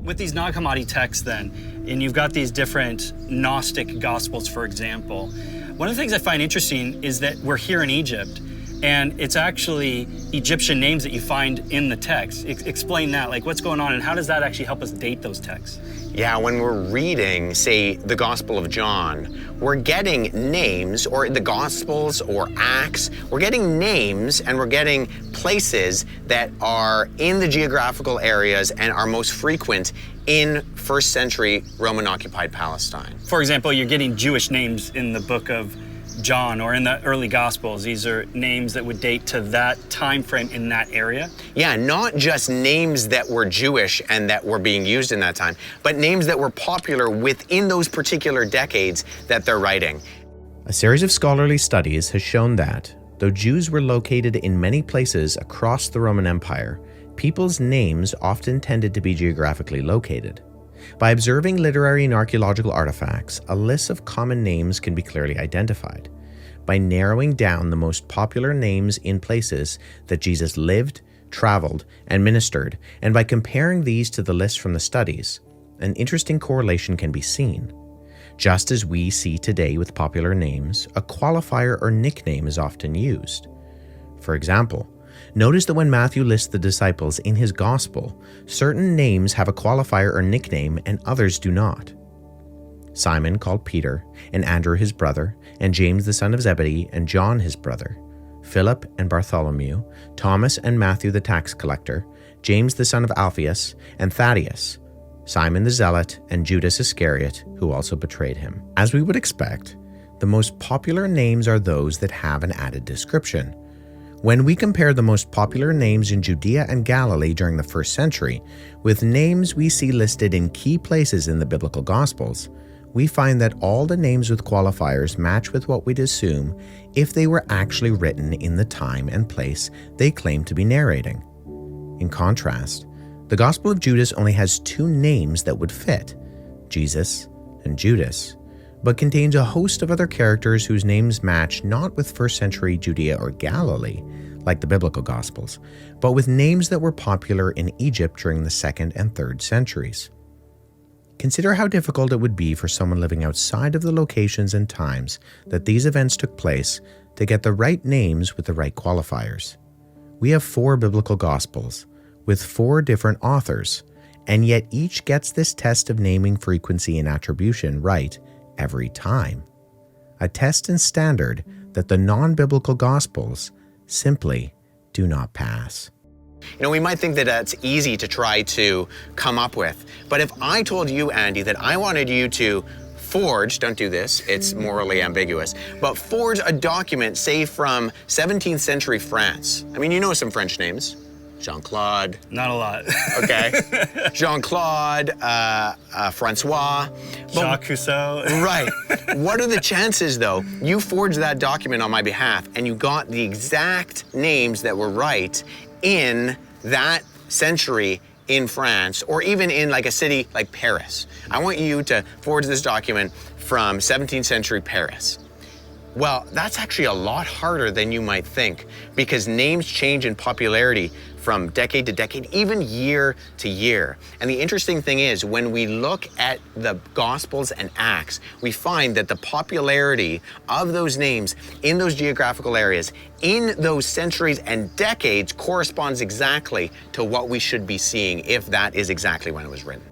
With these non-commodity texts then, and you've got these different Gnostic Gospels, for example, one of the things I find interesting is that we're here in Egypt, and it's actually Egyptian names that you find in the text. Explain that, like what's going on, and how does that actually help us date those texts? Yeah, when we're reading, say, the Gospel of John, we're getting names, or the Gospels or Acts, we're getting names and we're getting places that are in the geographical areas and are most frequent in first century Roman occupied Palestine. For example, you're getting Jewish names in the book of John or in the early Gospels. These are names that would date to that time frame in that area. Yeah, not just names that were Jewish and that were being used in that time, but names that were popular within those particular decades that they're writing. A series of scholarly studies has shown that, though Jews were located in many places across the Roman Empire, people's names often tended to be geographically located. By observing literary and archaeological artifacts, a list of common names can be clearly identified. By narrowing down the most popular names in places that Jesus lived, traveled, and ministered, and by comparing these to the list from the studies, an interesting correlation can be seen. Just as we see today with popular names, a qualifier or nickname is often used. For example, notice that when Matthew lists the disciples in his gospel, certain names have a qualifier or nickname and others do not. Simon, called Peter, and Andrew his brother, and James the son of Zebedee, and John his brother, Philip and Bartholomew, Thomas and Matthew the tax collector, James the son of Alphaeus, and Thaddeus, Simon the Zealot, and Judas Iscariot, who also betrayed him. As we would expect, the most popular names are those that have an added description. When we compare the most popular names in Judea and Galilee during the first century with names we see listed in key places in the biblical Gospels, we find that all the names with qualifiers match with what we'd assume if they were actually written in the time and place they claim to be narrating. In contrast, the Gospel of Judas only has two names that would fit, Jesus and Judas, but contains a host of other characters whose names match not with first century Judea or Galilee, like the biblical Gospels, but with names that were popular in Egypt during the 2nd and 3rd centuries. Consider how difficult it would be for someone living outside of the locations and times that these events took place to get the right names with the right qualifiers. We have 4 biblical Gospels, with 4 different authors, and yet each gets this test of naming frequency and attribution right every time. A test and standard that the non-biblical Gospels simply do not pass. You know, we might think that that's easy to try to come up with, but if I told you, Andy, that I wanted you to forge, don't do this, it's morally ambiguous, but forge a document, say from 17th century France. I mean, you know some French names. Jean-Claude. Not a lot. Okay. Jean-Claude, Francois. Jacques Cousteau. Right. What are the chances, though, you forged that document on my behalf and you got the exact names that were right in that century in France, or even in like a city like Paris? I want you to forge this document from 17th century Paris. Well, that's actually a lot harder than you might think, because names change in popularity from decade to decade, even year to year. And the interesting thing is, when we look at the Gospels and Acts, we find that the popularity of those names in those geographical areas, in those centuries and decades, corresponds exactly to what we should be seeing if that is exactly when it was written.